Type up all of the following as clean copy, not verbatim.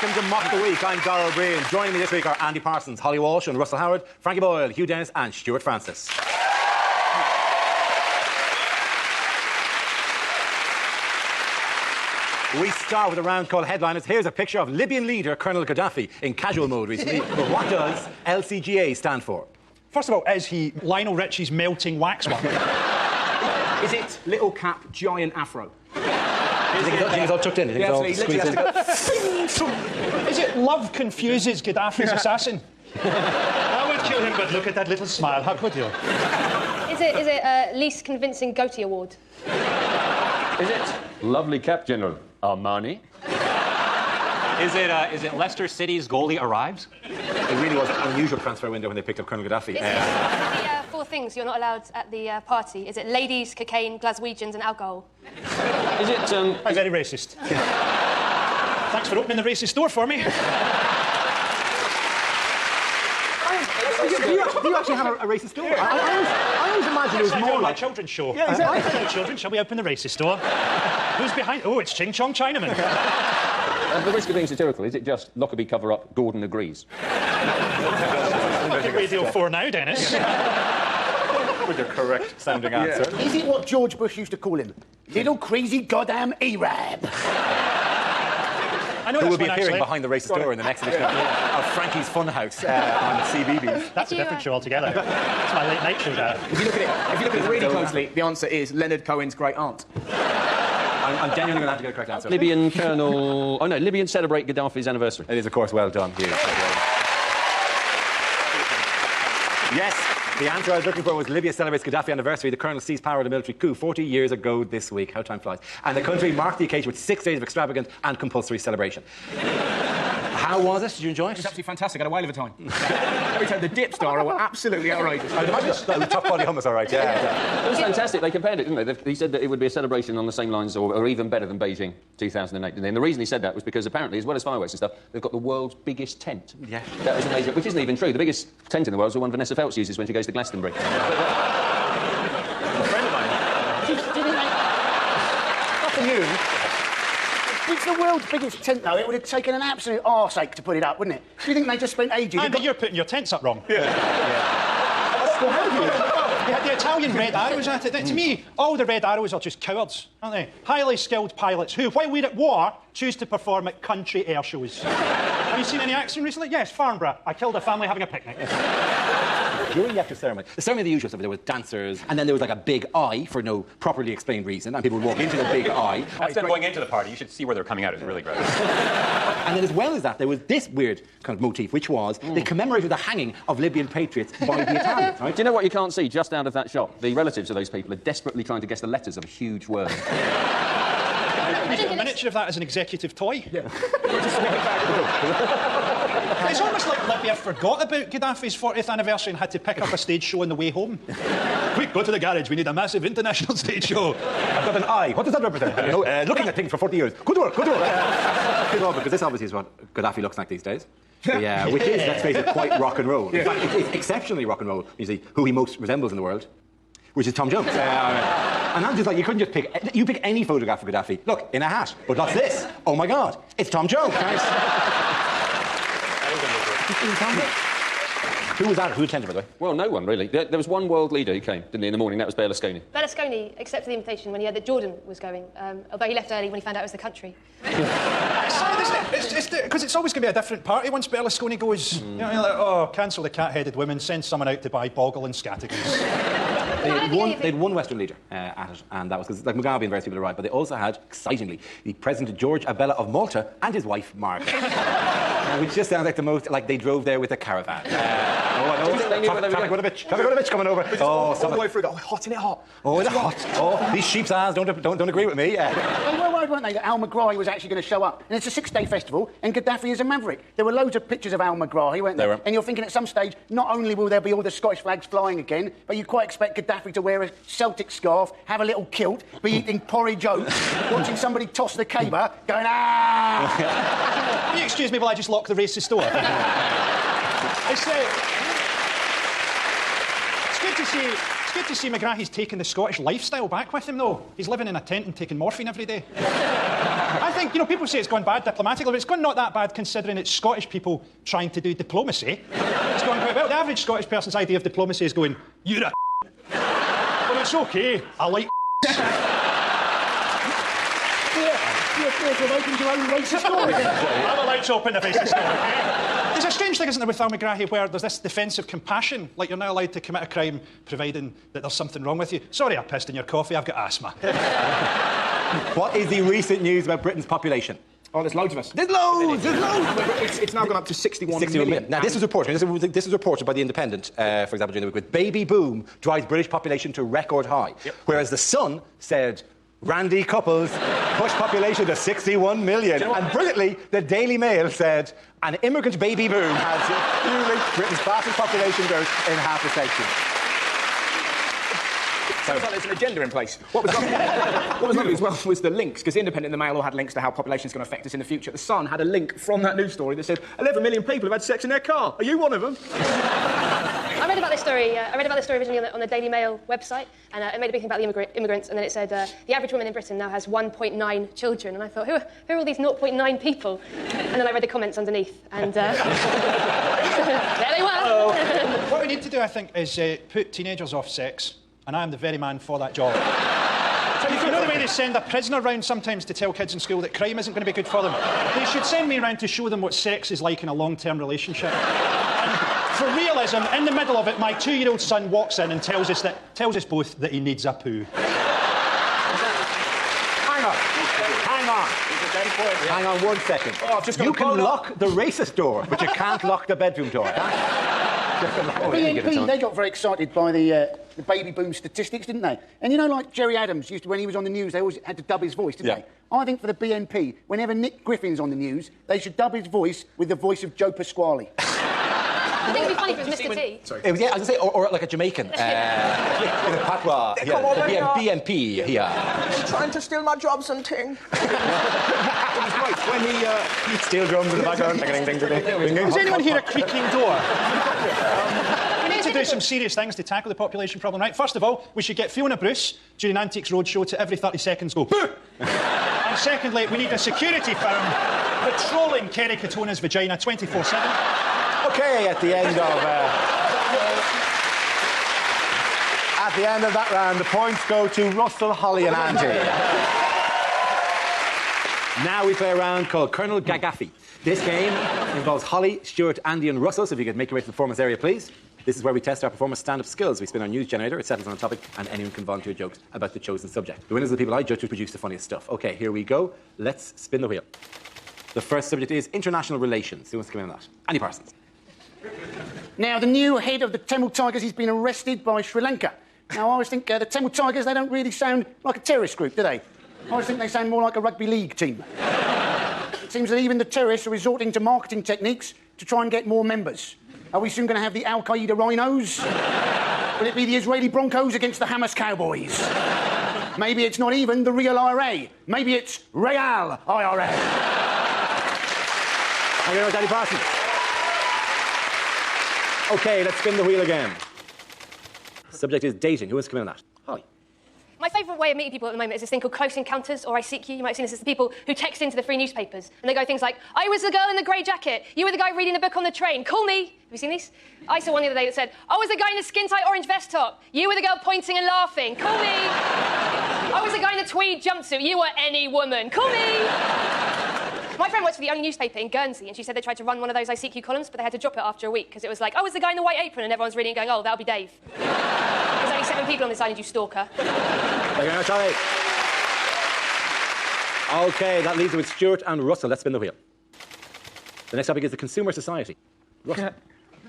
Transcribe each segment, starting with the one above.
Welcome to Mock the Week. I'm Dara O'Brien. Joining me this week are Andy Parsons, Holly Walsh and Russell Howard, Frankie Boyle, Hugh Dennis and Stuart Francis. We start with a round called Headliners. Here's a picture of Libyan leader Colonel Gaddafi in casual mode recently. But what does LCGA stand for? First of all, is he Lionel Richie's melting waxwork? Is it little cap, giant afro? Do you think it's all tucked in? Do you think it's all squeezed in? Is it love confuses Gaddafi's assassin? I would kill him, but look at that little smile. How could you? Is it least convincing goatee award? Is it lovely cap, General Armani? Is it Leicester City's goalie arrives? It really was an unusual transfer window when they picked up Colonel Gaddafi. Is it the 4 things you're not allowed at the party? Is it ladies, cocaine, Glaswegians and alcohol? Is it, I'm very racist. Thanks for opening the racist door for me. Do you actually have a racist store? I always imagine it was more like... children's show. Yeah, exactly. Children, shall we open the racist door? Who's behind? Oh, it's Ching Chong Chinaman. at the risk of being satirical, is it just Lockerbie cover-up, Gordon agrees? Look at Radio 4 now, Dennis. With your correct sounding answer. Is it what George Bush used to call him? Little crazy goddamn Arab. I know who will be one, appearing actually. behind the racist door in the next edition of Frankie's Funhouse on CBeebies. That's a different show altogether. It's my late night show, Dad. If you look at it really closely, the answer is Leonard Cohen's great aunt. I'm genuinely going to have to get a correct answer. Libyan Colonel... Oh, no, Libyan celebrate Gaddafi's anniversary. It is, of course, well done, Hugh. Yes, the answer I was looking for was Libya celebrates Gaddafi anniversary. The colonel seized power of the military coup 40 years ago this week. How time flies. And the country marked the occasion with 6 days of extravagant and compulsory celebration. How was it? Did you enjoy it? It was absolutely fantastic. I had a whale of a time. Every time the dip star were absolutely outrageous. I'd imagine the top body hummus, all right, yeah. It was fantastic. They compared it, didn't they? He said that it would be a celebration on the same lines or even better than Beijing 2008. And the reason he said that was because apparently, as well as fireworks and stuff, they've got the world's biggest tent. Yeah. That was amazing, which isn't even true. The biggest tent in the world is the one Vanessa Feltz uses when she goes to Glastonbury. A friend of mine. Fucking you. It's the world's biggest tent, though. It would have taken an absolute arseache to put it up, wouldn't it? Do you think they just spent ages? Andy, you're putting your tents up wrong. Well, how do you? They had the Italian red arrows at it. To me, all the red arrows are just cowards, aren't they? Highly skilled pilots who, while we're at war, choose to perform at country air shows. Have you seen any action recently? Yes, Farnborough. I killed a family having a picnic. During the actual ceremony, the ceremony, the usual stuff, there was dancers, and then there was like a big eye for no properly explained reason, and people would walk into the big eye. That's them going into the party. You should see where they're coming out. It's really great. And then as well as that, there was this weird kind of motif, which was they commemorated the hanging of Libyan patriots by the Italians, right? Do you know what you can't see just out of that shot? The relatives of those people are desperately trying to guess the letters of a huge word. A miniature of that as an executive toy. Yeah. It's almost like Libya forgot about Gaddafi's 40th anniversary and had to pick up a stage show on the way home. Quick, go to the garage. We need a massive international stage show. I've got an eye. What does that represent? Looking at things for 40 years. Good work, good work. Good work, because this obviously is what Gaddafi looks like these days. Yeah, which is, let's face it, quite rock and roll. In fact, it's exceptionally rock and roll. You see, who he most resembles in the world, which is Tom Jones. And I'm just like, you couldn't just pick... You pick any photograph of Gaddafi. Look, in a hat. But what's this? Oh, my God. It's Tom Jones, guys. Who was that? Who attended, by the way? Well, no one, really. There was one world leader who came, didn't he, in the morning. That was Berlusconi. Berlusconi accepted the invitation when he heard that Jordan was going, although he left early when he found out it was the country. Because it's always going to be a different party once Berlusconi goes, you know, like, oh, cancel the cat-headed women, send someone out to buy Boggle and Scattergoose. They'd one Western leader at it, and that was because, like, Mugabe and various people arrived, but they also had, excitingly, the President George Abella of Malta and his wife, Margaret. Which just sounds like the most, like they drove there with a caravan. Traffic with a bitch coming over. All the way through. Oh, hot, isn't it hot? Oh, is it hot? Oh, these sheep's eyes don't agree with me. They were worried, weren't they, that Al Megrahi was actually going to show up. And it's a 6-day festival, and Gaddafi is a maverick. There were loads of pictures of Al Megrahi, weren't there? There were. And you're thinking at some stage, not only will there be all the Scottish flags flying again, but you quite expect Gaddafi to wear a Celtic scarf, have a little kilt, be eating porridge oats, watching somebody toss the caber, going, ah! Will you excuse me while I just lock the racist door? It's good to see Megrahi's taking the Scottish lifestyle back with him, though. He's living in a tent and taking morphine every day. I think, people say it's gone bad diplomatically, but it's gone not that bad considering it's Scottish people trying to do diplomacy. It's gone quite well. The average Scottish person's idea of diplomacy is going, you're a but it's okay, I like You've opened your own racist door again. I'm allowed to open the racist door, okay? There's a strange thing, isn't there, with Al McGrahy, where there's this defensive compassion, like you're now allowed to commit a crime providing that there's something wrong with you. Sorry I pissed in your coffee, I've got asthma. What is the recent news about Britain's population? Oh, there's loads of us. There's loads! It's now gone up to 61 million. Now, this was reported by The Independent, for example, during the week, with baby boom drives British population to record high. Yep. Whereas The Sun said, Randy couples push population to 61 million. And brilliantly, the Daily Mail said, an immigrant baby boom has fueling Britain's fastest population growth in half a century. Sounds like there's an agenda in place. What was lovely as well was the links, because The Independent and The Mail all had links to how population is going to affect us in the future. The Sun had a link from that news story that said 11 million people have had sex in their car. Are you one of them? I read about this story. Originally on the Daily Mail website, and it made a big thing about the immigrants. And then it said the average woman in Britain now has 1.9 children. And I thought, who are all these 0.9 people? And then I read the comments underneath, and there they were. What we need to do, I think, is put teenagers off sex, and I am the very man for that job. You know the way they send a prisoner round sometimes to tell kids in school that crime isn't going to be good for them? They should send me round to show them what sex is like in a long-term relationship. And for realism, in the middle of it, my 2-year-old son walks in and tells us both that he needs a poo. Hang on 1 second. Oh, I've just got you a can phone lock the racist door, but you can't lock the bedroom door. BNP, they got very excited by the baby boom statistics, didn't they? And like Jerry Adams used to, when he was on the news, they always had to dub his voice, didn't they? I think for the BNP, whenever Nick Griffin's on the news, they should dub his voice with the voice of Joe Pasquale. I think it'd be funny if it was Mr. T. Sorry. I was going to say, or like a Jamaican. With a patois. BNP here. Trying to steal my jobs and ting. When he steel drums in the background. Does anyone hear a creaking door? We need to do some serious things to tackle the population problem, right? First of all, we should get Fiona Bruce during Antiques Roadshow to every 30 seconds go, boo! And secondly, we need a security firm patrolling Kerry Katona's vagina 24/7. OK, at the end of that round, the points go to Russell, Holly and Andy. Now we play a round called Colonel Gagaffey. This game involves Holly, Stuart, Andy and Russell, so if you could make your way to the performance area, please. This is where we test our performance stand-up skills. We spin our news generator, it settles on a topic, and anyone can volunteer jokes about the chosen subject. The winners are the people I judge who produce the funniest stuff. OK, here we go. Let's spin the wheel. The first subject is international relations. Who wants to come in on that? Andy Parsons. Now, the new head of the Tamil Tigers has been arrested by Sri Lanka. Now, I always think the Tamil Tigers, they don't really sound like a terrorist group, do they? I always think they sound more like a rugby league team. It seems that even the terrorists are resorting to marketing techniques to try and get more members. Are we soon going to have the Al-Qaeda Rhinos? Will it be the Israeli Broncos against the Hamas Cowboys? Maybe it's not even the real IRA. Maybe it's Real IRA. Thank you very much, Andy Parsons. OK, let's spin the wheel again. Subject is dating. Who wants to come in on that? Holly. My favourite way of meeting people at the moment is this thing called Close Encounters, or I Seek You. You might have seen this. It's the people who text into the free newspapers, and they go things like, I was the girl in the grey jacket, you were the guy reading the book on the train, call me. Have you seen these? I saw one the other day that said, I was the guy in the skin-tight orange vest top, you were the girl pointing and laughing, call me. I was the guy in the tweed jumpsuit, you were any woman, call me. My friend works for the only newspaper in Guernsey, and she said they tried to run one of those I Seek You columns, but they had to drop it after a week, because it was like, I was the guy in the white apron, and everyone's reading it going, oh, that'll be Dave. There's only 7 people on this island, you stalker. Thank you very much, Holly. OK, that leaves it with Stuart and Russell. Let's spin the wheel. The next topic is the Consumer Society. Russell.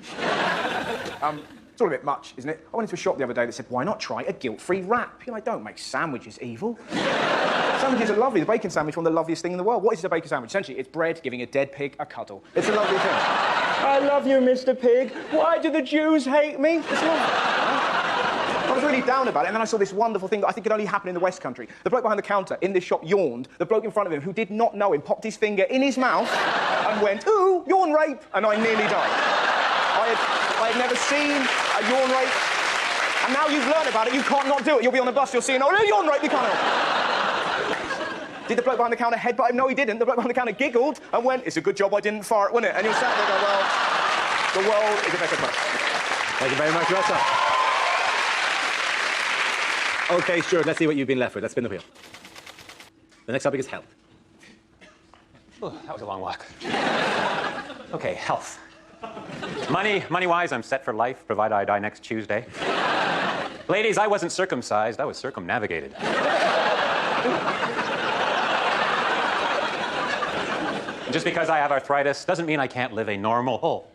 It's all a bit much, isn't it? I went into a shop the other day that said, why not try a guilt-free wrap? Don't make sandwiches evil. Sandwiches are lovely. The bacon sandwich is one of the loveliest things in the world. What is a bacon sandwich? Essentially, it's bread giving a dead pig a cuddle. It's a lovely thing. I love you, Mr. Pig. Why do the Jews hate me? It's lovely. I was really down about it, and then I saw this wonderful thing that I think could only happen in the West Country. The bloke behind the counter in this shop yawned. The bloke in front of him, who did not know him, popped his finger in his mouth and went, ooh, yawn rape, and I nearly died. I had never seen a yawn rape, and now you've learned about it, you can't not do it. You'll be on the bus, you'll see an, oh, no, yawn rape, you can't help it. Did the bloke behind the counter headbutt him? No, he didn't. The bloke behind the counter giggled and went, it's a good job I didn't fart, wasn't it? And you're sat there going, well, the world is a better place. Thank you very much, Russell. OK, Stuart, let's see what you've been left with. Let's spin the wheel. The next topic is health. Oh, that was a long walk. Okay, health. Money-wise, I'm set for life, provided I die next Tuesday. Ladies, I wasn't circumcised, I was circumnavigated. Just because I have arthritis doesn't mean I can't live a normal whole.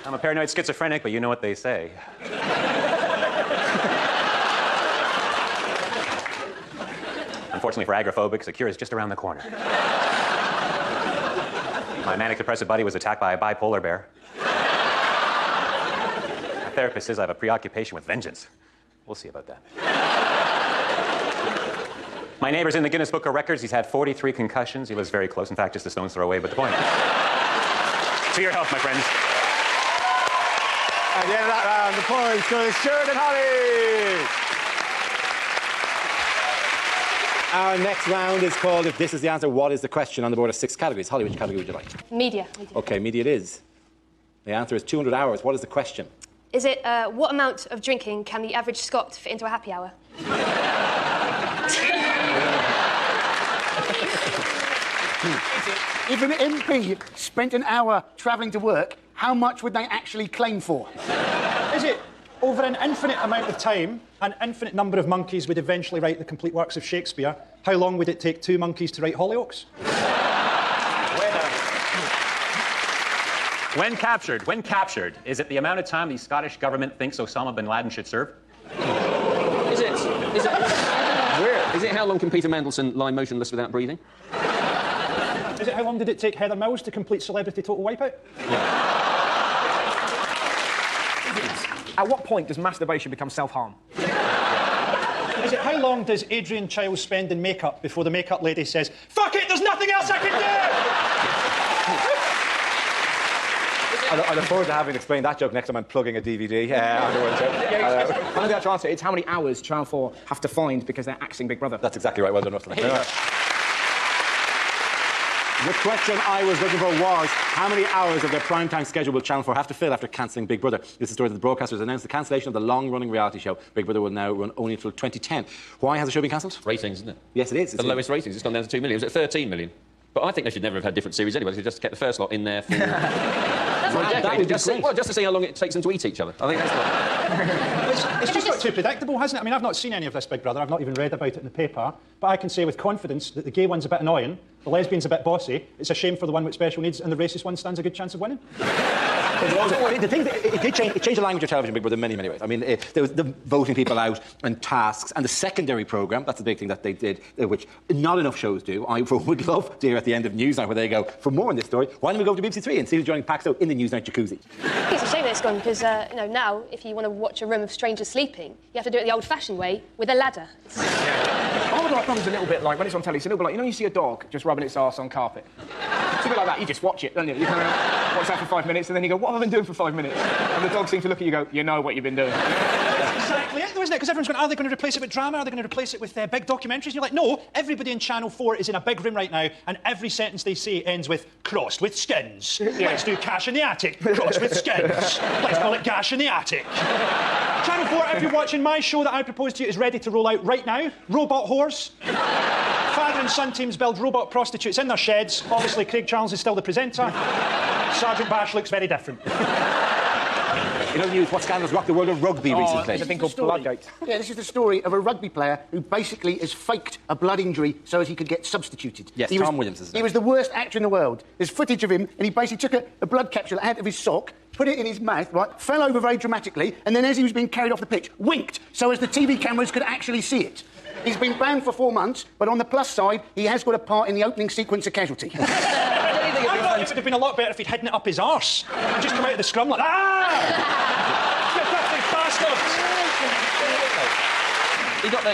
I'm a paranoid schizophrenic, but you know what they say. Unfortunately for agoraphobics, a cure is just around the corner. My manic depressive buddy was attacked by a bipolar bear. My therapist says I have a preoccupation with vengeance. We'll see about that. My neighbor's in the Guinness Book of Records. He's had 43 concussions. He lives very close. In fact, just a stone's throw away, but the point. To your health, my friends. At the end of that round, the points go to Stuart and Holly. Our next round is called If This Is the Answer, What is the Question? On the board of 6 categories. Holly, which category would you like? Media. OK, media it is. The answer is 200 hours. What is the question? Is it what amount of drinking can the average Scot fit into a happy hour? If an MP spent an hour travelling to work, how much would they actually claim for? Is it over an infinite amount of time, an infinite number of monkeys would eventually write the complete works of Shakespeare? How long would it take 2 monkeys to write Hollyoaks? When captured, is it the amount of time the Scottish government thinks Osama bin Laden should serve? Is it how long can Peter Mandelson lie motionless without breathing? Is it how long did it take Heather Mills to complete Celebrity Total Wipeout? At what point does masturbation become self-harm? Is it how long does Adrian Chiles spend in makeup before the makeup lady says, fuck it, there's nothing else I can do? I look forward to having explained that joke next time I'm plugging a DVD. Afterwards. I know the actual answer. It's how many hours Channel 4 have to find because they're axing Big Brother. That's exactly right. Well done, Russell. The question I was looking for was, how many hours of their primetime schedule will Channel 4 have to fill after cancelling Big Brother? This is the story that the broadcasters announced the cancellation of the long-running reality show. Big Brother will now run only until 2010. Why has the show been cancelled? Ratings, isn't it? Yes, it is. The lowest ratings. It's gone down to 2 million. It was at 13 million. But I think they should never have had different series anyway. They should just kept the first lot in there for... That would be great. Well, just to see how long it takes them to eat each other. I think that's what... It's just got too predictable, hasn't it? I mean, I've not seen any of this Big Brother. I've not even read about it in the paper. But I can say with confidence that the gay one's a bit annoying, the lesbian's a bit bossy, it's a shame for the one with special needs, and the racist one stands a good chance of winning. The thing it did change, it changed the language of television, Big Brother, in many, many ways. I mean, there was the voting people out and tasks, and the secondary programme, that's the big thing that they did, which not enough shows do. I would love to hear at the end of Newsnight where they go, for more on this story, why don't we go to BBC 3 and see who's joining Paxo in the Newsnight jacuzzi? It's a shame that it's gone, because now, if you want to watch a room of strangers sleeping, you have to do it the old-fashioned way, with a ladder. I would like a little bit like, when it's on telly, it's a little bit like, you know, you see a dog just rubbing its arse on carpet? It's a bit like that, you just watch it, don't you? You kind of watch that for 5 minutes, and then you go, what have I been doing for 5 minutes? And the dog seems to look at you and go, you know what you've been doing. That's exactly it, though, isn't it? Because everyone's going, are they going to replace it with drama? Are they going to replace it with big documentaries? And you're like, no, everybody in Channel 4 is in a big room right now, and every sentence they say ends with, crossed with skins. Yeah. Let's do cash in the attic, crossed with skins. Let's call it gash in the attic. Channel 4, if you're watching my show that I propose to you, is ready to roll out right now. Robot whores. Father and son teams build robot prostitutes in their sheds. Obviously, Craig Charles is still the presenter. Sergeant Bash looks very different. In other news, what scandals rocked the world of rugby recently? There's a thing called Bloodgate. Yeah, this is the story of a rugby player who basically has faked a blood injury so as he could get substituted. Yes, Tom Williams is He was the worst actor in the world. There's footage of him, and he basically took a blood capsule out of his sock, put it in his mouth, right, fell over very dramatically, and then as he was being carried off the pitch, winked so as the TV cameras could actually see it. He's been banned for 4 months, but on the plus side, he has got a part in the opening sequence of Casualty. I thought it would have been a lot better if he'd hidden it up his arse and just come out of the scrum like, ah! You dirty bastard!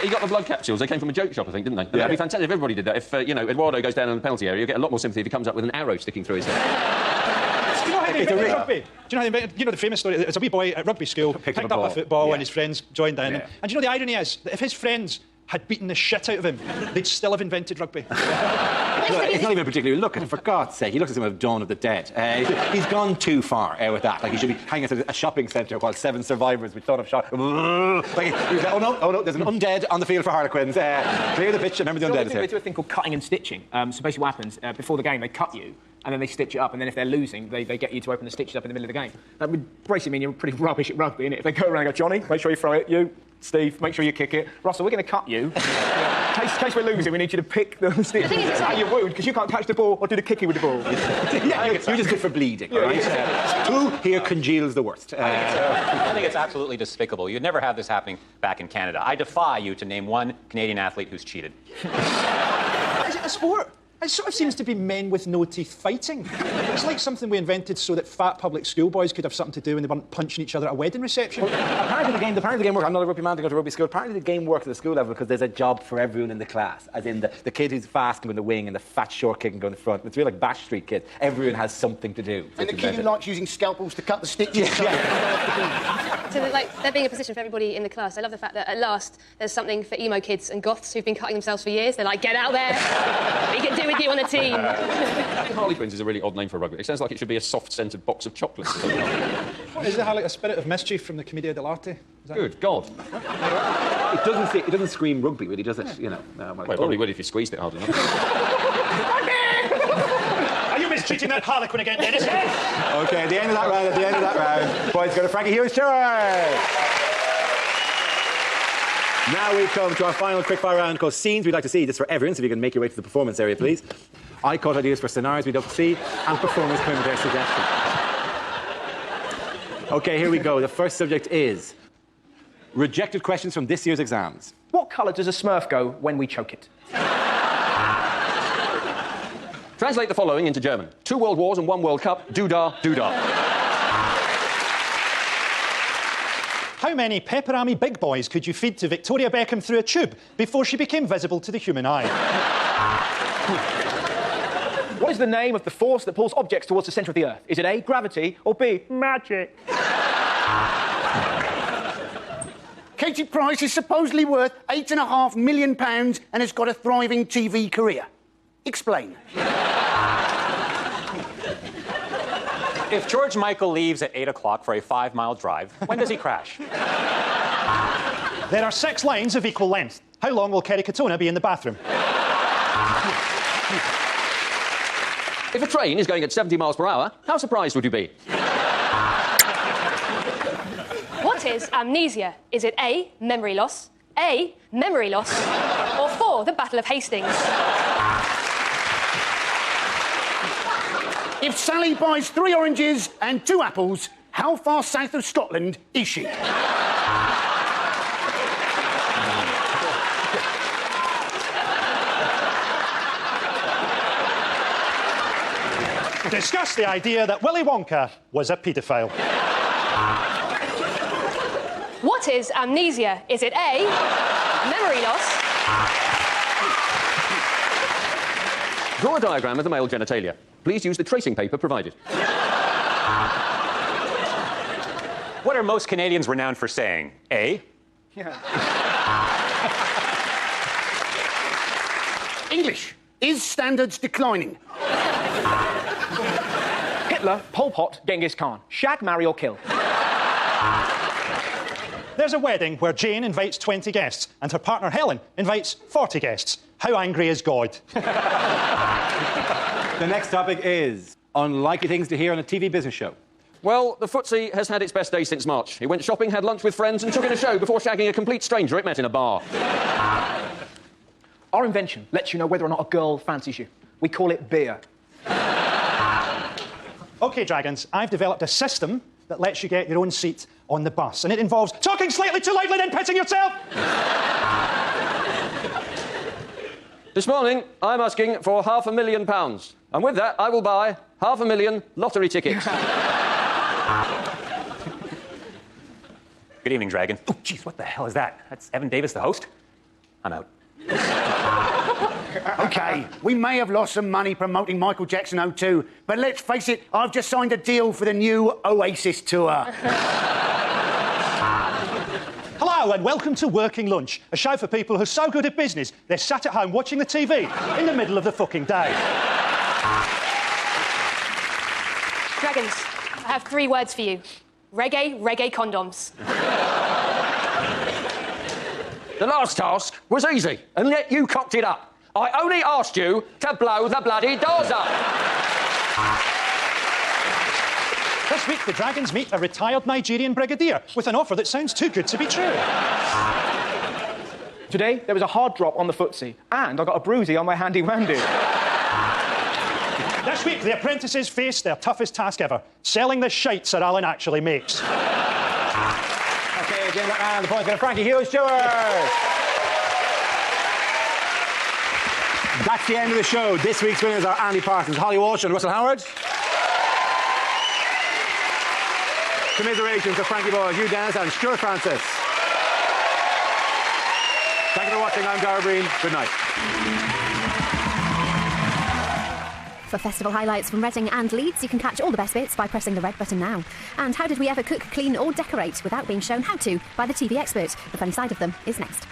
He got the blood capsules. They came from a joke shop, I think, didn't they? Yeah. That'd be fantastic if everybody did that. If, Eduardo goes down in the penalty area, you get a lot more sympathy if he comes up with an arrow sticking through his head. Do you know how they It's a invented ring. rugby? Do you know how they invented, you know the famous story? There's a wee boy at rugby school, picked up a ball. football Yeah. and his friends joined in. Yeah. And do you know the irony is that if his friends had beaten the shit out of him, they'd still have invented rugby. It's not even particularly look at it, for God's sake. He looks at him of Dawn of the Dead. He's gone too far with that. Like, he should be hanging at a shopping centre while 7 survivors with thought of shot. Like, he's like, oh no, there's an undead on the field for Harlequins. Clear the pitch, remember the undead is They here. do a thing called cutting and stitching. So basically what happens, before the game, they cut you, and then they stitch it up, and then if they're losing, they get you to open the stitches up in the middle of the game. That would basically mean you're pretty rubbish at rugby, innit? If they go around and go, Johnny, make sure you throw it, you, Steve, make sure you kick it. Russell, we're going to cut you. In case we're losing, we need you to pick the stitches out of your wound, because you can't catch the ball or do the kicking with the ball. Yeah, you're just good for bleeding, all right? Who here congeals the worst? I think it's absolutely despicable. You'd never have this happening back in Canada. I defy you to name one Canadian athlete who's cheated. Is it a sport? It sort of seems to be men with no teeth fighting. It's like something we invented so that fat public schoolboys could have something to do when they weren't punching each other at a wedding reception. Apparently the game works. I'm not a rugby man to go to rugby school. Apparently the game works at the school level because there's a job for everyone in the class. As in the kid who's fast can go in the wing and the fat short kid can go in the front. It's really like Bash Street kids. Everyone has something to do. And the kid who likes using scalpels to cut the stitches. So, there being a position for everybody in the class. I love the fact that at last there's something for emo kids and goths who've been cutting themselves for years. They're like, get out there. We can do with you on the team. Harlequins is a really odd name for rugby. It sounds like it should be a soft-scented box of chocolates. Is there like a spirit of mischief from the Commedia dell'arte? Is that... Good God. It doesn't scream rugby, really, does it? You know. Well, it probably would if you squeezed it hard enough. Are you mistreating that Harlequin again, Dennis? Okay, at the end of that round, boys go to Frankie Hughes' turn. Now we come to our final quickfire round called Scenes We'd Like to See. This is for everyone, so if you can make your way to the performance area, please. I caught ideas for scenarios we'd love to see, and performers come in with their suggestions. Okay, here we go. The first subject is rejected questions from this year's exams. What colour does a Smurf go when we choke it? Translate the following into German. 2 World Wars and 1 World Cup. Doodah, doodah. How many pepperami big boys could you feed to Victoria Beckham through a tube before she became visible to the human eye? What is the name of the force that pulls objects towards the centre of the Earth? Is it A, gravity, or B, magic? Katie Price is supposedly worth £8.5 million and has got a thriving TV career. Explain. If George Michael leaves at 8 o'clock for a 5-mile drive, when does he crash? There are 6 lines of equal length. How long will Kerry Katona be in the bathroom? If a train is going at 70 miles per hour, how surprised would you be? What is amnesia? Is it A, memory loss, A, memory loss, or 4, the Battle of Hastings? If Sally buys 3 oranges and 2 apples, how far south of Scotland is she? Discuss the idea that Willy Wonka was a paedophile. What is amnesia? Is it A, memory loss, Draw a diagram of the male genitalia. Please use the tracing paper provided. What are most Canadians renowned for saying? A, English. Is standards declining? Hitler, Pol Pot, Genghis Khan. Shag, marry, or kill? There's a wedding where Jane invites 20 guests and her partner Helen invites 40 guests. How angry is God? The next topic is unlikely things to hear on a TV business show. Well, the footsie has had its best day since March. It went shopping, had lunch with friends, and took in a show before shagging a complete stranger it met in a bar. Our invention lets you know whether or not a girl fancies you. We call it beer. OK, Dragons, I've developed a system that lets you get your own seat on the bus, and it involves talking slightly too loudly, then pitching yourself. This morning, I'm asking for £500,000. And with that, I will buy 500,000 lottery tickets. good evening, Dragon. Oh, jeez, what the hell is that? That's Evan Davis, the host? I'm out. OK, we may have lost some money promoting Michael Jackson O2, but let's face it, I've just signed a deal for the new Oasis tour. Hello and welcome to Working Lunch, a show for people who are so good at business they're sat at home watching the TV in the middle of the fucking day. Dragons, I have 3 words for you. Reggae condoms. The last task was easy, and yet you cocked it up. I only asked you to blow the bloody doors up. This week, the Dragons meet a retired Nigerian brigadier with an offer that sounds too good to be true. Today, there was a hard drop on the footsie, and I got a bruisey on my handy-wandy. This week, the apprentices face their toughest task ever, selling the shite Sir Alan actually makes. OK, Jim, and the point to Frankie Hughes Stewart. That's the end of the show. This week's winners are Andy Parsons, Holly Walsh and Russell Howard. Commiserations to Frankie Boyle, Hugh Dennis and Stuart Francis. Thank you for watching. I'm Dara Breen. Good night. For festival highlights from Reading and Leeds, you can catch all the best bits by pressing the red button now. And how did we ever cook, clean or decorate without being shown how to by the TV expert? The funny side of them is next.